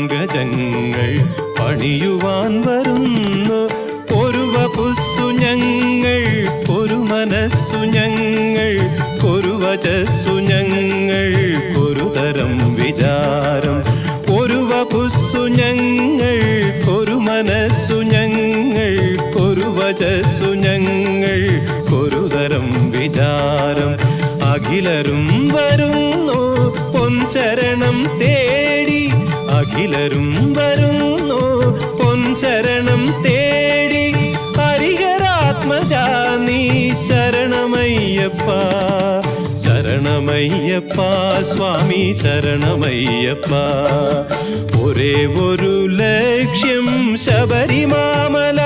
പങ്കജങ്ങൾ പണിയുവാൻ വരുന്നു. ഒരു വപുസ്സു ഞങ്ങൾ, ഒരു മനസ്സു ഞങ്ങൾ, ഒരു വചസ്സു ഞങ്ങൾ, ഒരു തരം വിചാരം. ഒരു വപുസ്സു ഞങ്ങൾ, ഒരു മനസ്സു ഞങ്ങൾ, ഒരു വചസ്സു ഞങ്ങൾ, ഒരു തരം വിചാരം. അഖിലരും വരുന്നു പൊൻചരണം തേടി, അഖിലരും വരുന്നു പൊൻചരണം തേടി. ഹരിഹരാത്മജാ നീ ശരണമയ്യപ്പ, ശരണമയ്യപ്പ സ്വാമി ശരണമയ്യപ്പ. ഒരേ ഒരു ലക്ഷ്യം ശബരിമാമല,